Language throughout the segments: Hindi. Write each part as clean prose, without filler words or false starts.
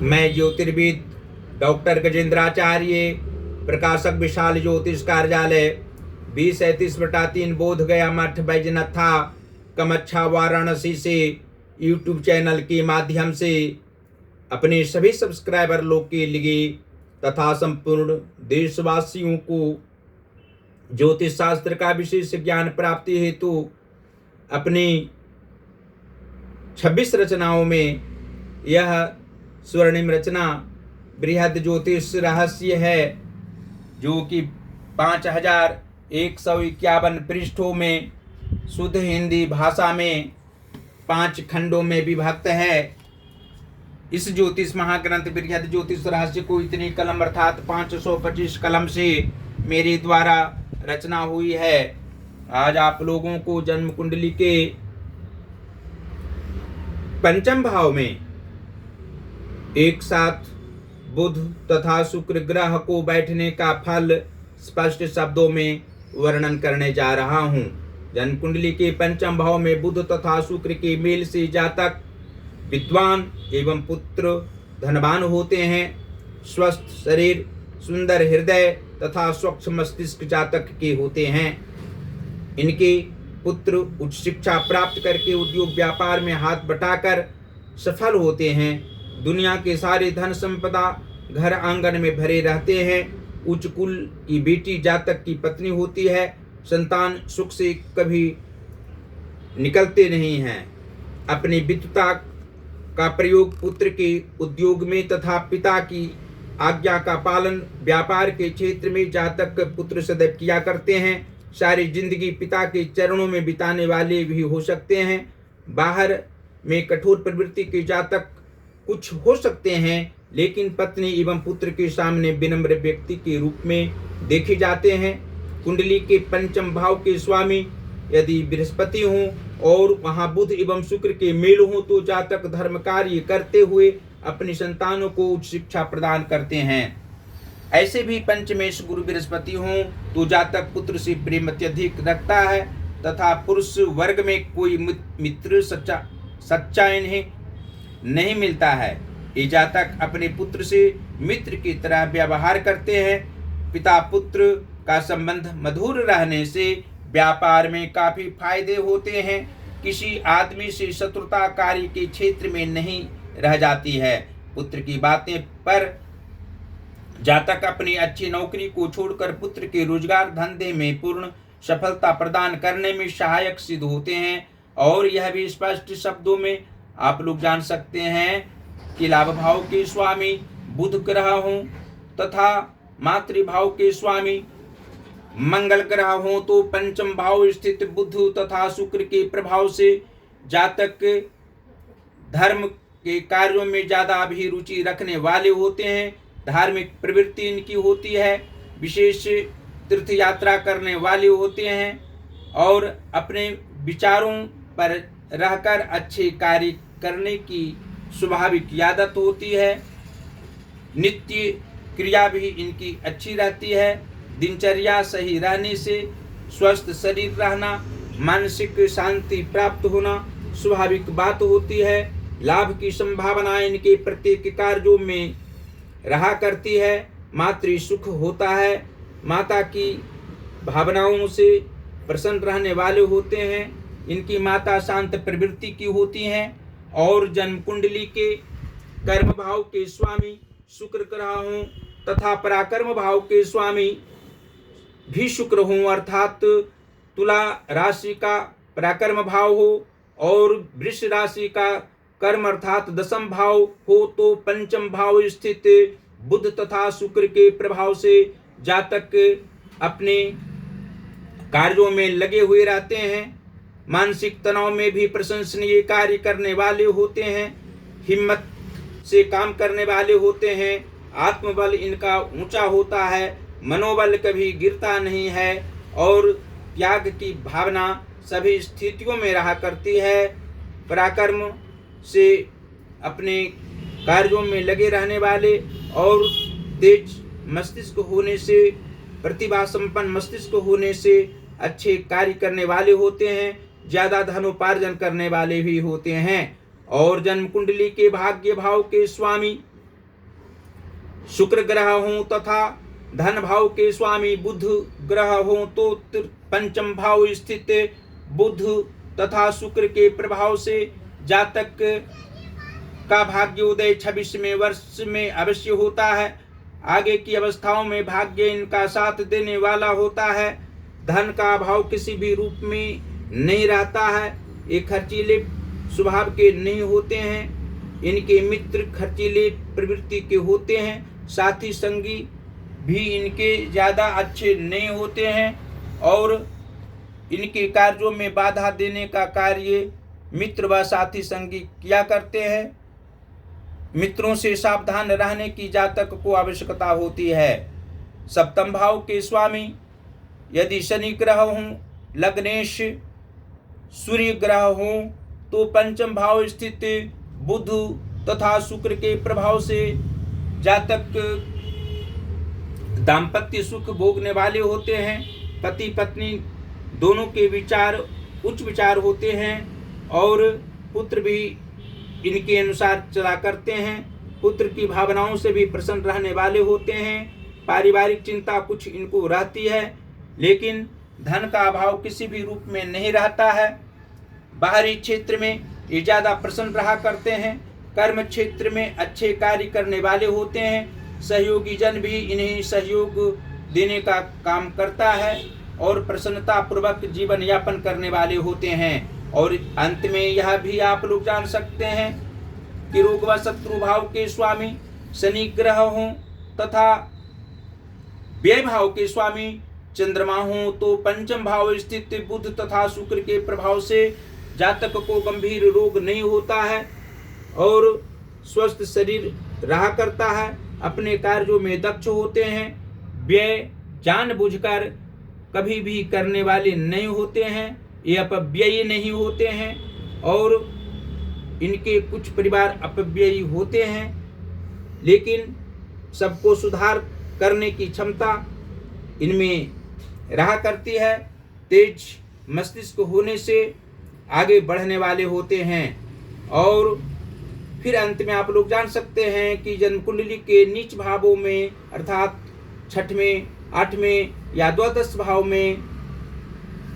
मैं ज्योतिर्विद डॉक्टर गजेंद्राचार्य, प्रकाशक विशाल ज्योतिष कार्यालय, 2037/3 बोधगया मठ बैजनाथा कमच्छा वाराणसी से यूट्यूब चैनल के माध्यम से अपने सभी सब्सक्राइबर लोग के लिए तथा संपूर्ण देशवासियों को ज्योतिष शास्त्र का विशेष ज्ञान प्राप्ति हेतु अपनी 26 रचनाओं में यह स्वर्णिम रचना बृहद ज्योतिष रहस्य है, जो कि 5151 पृष्ठों में शुद्ध हिंदी भाषा में 5 खंडों में विभक्त है। इस ज्योतिष महाग्रंथ बृहद ज्योतिष रहस्य को इतनी कलम अर्थात 525 कलम से मेरे द्वारा रचना हुई है। आज आप लोगों को जन्म कुंडली के पंचम भाव में एक साथ बुध तथा शुक्र ग्रह को बैठने का फल स्पष्ट शब्दों में वर्णन करने जा रहा हूं। जन्म कुंडली के पंचम भाव में बुध तथा शुक्र के मेल से जातक विद्वान एवं पुत्र धनवान होते हैं। स्वस्थ शरीर, सुंदर हृदय तथा स्वच्छ मस्तिष्क जातक के होते हैं। इनके पुत्र उच्च शिक्षा प्राप्त करके उद्योग व्यापार में हाथ बटाकर सफल होते हैं। दुनिया के सारे धन संपदा घर आंगन में भरे रहते हैं। उच्च कुल की बेटी जातक की पत्नी होती है। संतान सुख से कभी निकलते नहीं हैं। अपनी विद्वता का प्रयोग पुत्र के उद्योग में तथा पिता की आज्ञा का पालन व्यापार के क्षेत्र में जातक पुत्र सदैव किया करते हैं। सारी जिंदगी पिता के चरणों में बिताने वाले भी हो सकते हैं। बाहर में कठोर प्रवृत्ति के जातक कुछ हो सकते हैं, लेकिन पत्नी एवं पुत्र के सामने विनम्र व्यक्ति के रूप में देखे जाते हैं। कुंडली के पंचम भाव के स्वामी यदि बृहस्पति हों और वहां बुध एवं शुक्र के मेल हों तो जातक धर्म कार्य करते हुए अपनी संतानों को उच्च शिक्षा प्रदान करते हैं। ऐसे भी पंचमेश गुरु बृहस्पति हों तो जातक पुत्र से प्रेम अत्यधिक रखता है तथा पुरुष वर्ग में कोई मित्र सच्चा इन्हें नहीं मिलता है। ये जातक अपने पुत्र से मित्र की तरह व्यवहार करते हैं। पिता पुत्र का संबंध मधुर रहने से व्यापार में काफी फायदे होते हैं। किसी आदमी से शत्रुता कार्य के क्षेत्र में नहीं रह जाती है। पुत्र की बातें पर जातक अपनी अच्छी नौकरी को छोड़कर पुत्र के रोजगार धंधे में पूर्ण सफलता प्रदान करने में सहायक सिद्ध होते हैं। और यह भी स्पष्ट शब्दों में आप लोग जान सकते हैं कि लाभ भाव के स्वामी बुध ग्रह हों तथा मातृभाव के स्वामी मंगल ग्रह हों तो पंचम भाव स्थित बुध तथा शुक्र के प्रभाव से जातक धर्म के कार्यों में ज्यादा अभिरुचि रखने वाले होते हैं। धार्मिक प्रवृत्ति इनकी होती है। विशेष तीर्थ यात्रा करने वाले होते हैं और अपने विचारों पर रहकर अच्छे कार्य करने की स्वाभाविक आदत होती है। नित्य क्रिया भी इनकी अच्छी रहती है। दिनचर्या सही रहने से स्वस्थ शरीर रहना, मानसिक शांति प्राप्त होना स्वाभाविक बात होती है। लाभ की संभावना इनके प्रत्येक कार्यों में रहा करती है। मातृ सुख होता है। माता की भावनाओं से प्रसन्न रहने वाले होते हैं। इनकी माता शांत प्रवृत्ति की होती हैं और जन्म कुंडली के कर्म भाव के स्वामी शुक्र ग्रह हों तथा पराक्रम भाव के स्वामी भी शुक्र हों, अर्थात तुला राशि का पराक्रम भाव हो और वृष राशि का कर्म अर्थात दशम भाव हो तो पंचम भाव स्थित बुध तथा शुक्र के प्रभाव से जातक अपने कार्यों में लगे हुए रहते हैं। मानसिक तनाव में भी प्रशंसनीय कार्य करने वाले होते हैं। हिम्मत से काम करने वाले होते हैं। आत्मबल इनका ऊंचा होता है। मनोबल कभी गिरता नहीं है और त्याग की भावना सभी स्थितियों में रहा करती है। पराक्रम से अपने कार्यों में लगे रहने वाले और तेज मस्तिष्क होने से, प्रतिभा संपन्न मस्तिष्क होने से अच्छे कार्य करने वाले होते हैं। ज्यादा धनोपार्जन करने वाले भी होते हैं। और जन्म कुंडली के भाग्य भाव के स्वामी शुक्र ग्रह हों तथा धन भाव के स्वामी बुध ग्रह हों तो पंचम भाव स्थित बुध तथा शुक्र के प्रभाव से जातक का भाग्योदय 26वें वर्ष में अवश्य होता है। आगे की अवस्थाओं में भाग्य इनका साथ देने वाला होता है। धन का अभाव किसी भी रूप में नहीं रहता है। ये खर्चीले स्वभाव के नहीं होते हैं। इनके मित्र खर्चीले प्रवृत्ति के होते हैं। साथी संगी भी इनके ज़्यादा अच्छे नहीं होते हैं और इनके कार्यों में बाधा देने का कार्य मित्र व साथी संगी किया करते हैं। मित्रों से सावधान रहने की जातक को आवश्यकता होती है। सप्तम भाव के स्वामी यदि शनि ग्रह हों, लग्नेश सूर्य ग्रह हों तो पंचम भाव स्थित बुध तथा शुक्र के प्रभाव से जातक दाम्पत्य सुख भोगने वाले होते हैं। पति पत्नी दोनों के विचार उच्च विचार होते हैं और पुत्र भी इनके अनुसार चला करते हैं। पुत्र की भावनाओं से भी प्रसन्न रहने वाले होते हैं। पारिवारिक चिंता कुछ इनको रहती है, लेकिन धन का अभाव किसी भी रूप में नहीं रहता है। बाहरी क्षेत्र में ये ज़्यादा प्रसन्न रहा करते हैं। कर्म क्षेत्र में अच्छे कार्य करने वाले होते हैं। सहयोगी जन भी इन्हें सहयोग देने का काम करता है और प्रसन्नता पूर्वक जीवन यापन करने वाले होते हैं। और अंत में यह भी आप लोग जान सकते हैं कि रोग व शत्रु भाव के स्वामी शनि ग्रह हों तथा व्यय भाव के स्वामी चंद्रमा हों तो पंचम भाव स्थित बुध तथा शुक्र के प्रभाव से जातक को गंभीर रोग नहीं होता है और स्वस्थ शरीर रहा करता है। अपने कार्यों में दक्ष होते हैं। व्यय जानबूझकर कभी भी करने वाले नहीं होते हैं। ये अपव्ययी नहीं होते हैं और इनके कुछ परिवार अपव्ययी होते हैं, लेकिन सबको सुधार करने की क्षमता इनमें रहा करती है। तेज मस्तिष्क होने से आगे बढ़ने वाले होते हैं। और फिर अंत में आप लोग जान सकते हैं कि जन्म कुंडली के नीच भावों में अर्थात 6वें 8वें या द्वादश भाव में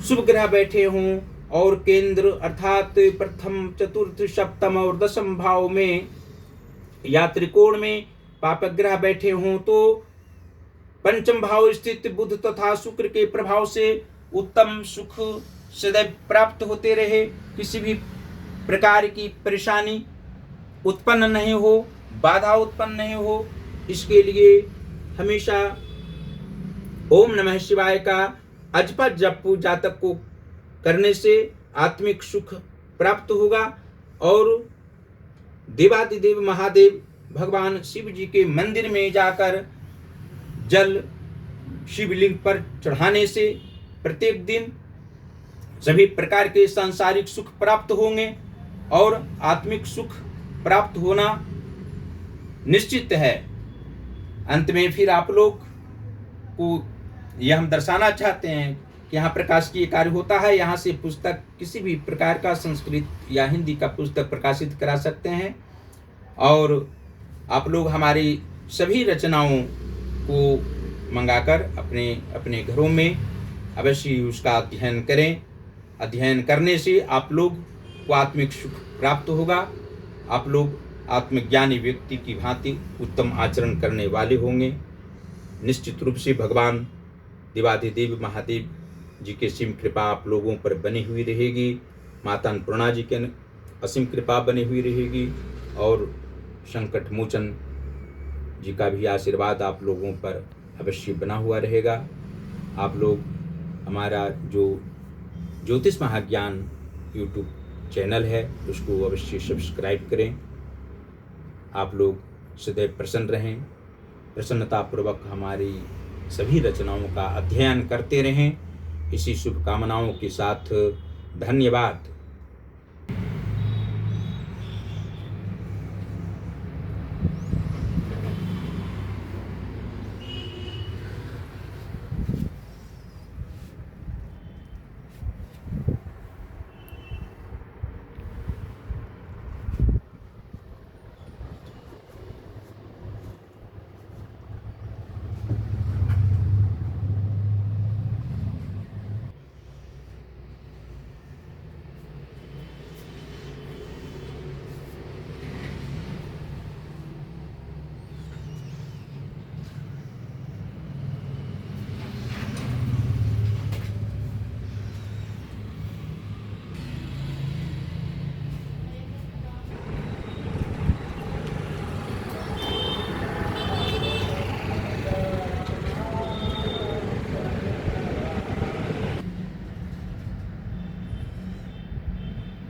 शुभ ग्रह बैठे हों और केंद्र अर्थात प्रथम चतुर्थ सप्तम और दशम भाव में या त्रिकोण में पाप ग्रह बैठे हों तो पंचम भाव स्थित बुध तथा शुक्र के प्रभाव से उत्तम सुख सदैव प्राप्त होते रहे। किसी भी प्रकार की परेशानी उत्पन्न नहीं हो, बाधा उत्पन्न नहीं हो, इसके लिए हमेशा ओम नमः शिवाय का अजपा जप जातक को करने से आत्मिक सुख प्राप्त होगा। और देवादिदेव महादेव भगवान शिव जी के मंदिर में जाकर जल शिवलिंग पर चढ़ाने से प्रत्येक दिन सभी प्रकार के सांसारिक सुख प्राप्त होंगे और आत्मिक सुख प्राप्त होना निश्चित है। अंत में फिर आप लोग को यह हम दर्शाना चाहते हैं कि यहाँ प्रकाशिकीय कार्य होता है। यहाँ से पुस्तक किसी भी प्रकार का संस्कृत या हिंदी का पुस्तक प्रकाशित करा सकते हैं और आप लोग हमारी सभी रचनाओं को मंगाकर अपने अपने घरों में अवश्य उसका अध्ययन करें। अध्ययन करने से आप लोग को आत्मिक सुख प्राप्त होगा। आप लोग आत्मज्ञानी व्यक्ति की भांति उत्तम आचरण करने वाले होंगे। निश्चित रूप से भगवान देवाधिदेव महादेव जी की असीम कृपा आप लोगों पर बनी हुई रहेगी। माता अन्नपूर्णा जी की असीम कृपा बनी हुई रहेगी और संकट मोचन जी का भी आशीर्वाद आप लोगों पर अवश्य बना हुआ रहेगा। आप लोग हमारा जो ज्योतिष महाज्ञान यूट्यूब चैनल है उसको अवश्य सब्सक्राइब करें। आप लोग सदैव प्रसन्न रहें, प्रसन्नतापूर्वक हमारी सभी रचनाओं का अध्ययन करते रहें। इसी शुभकामनाओं के साथ धन्यवाद।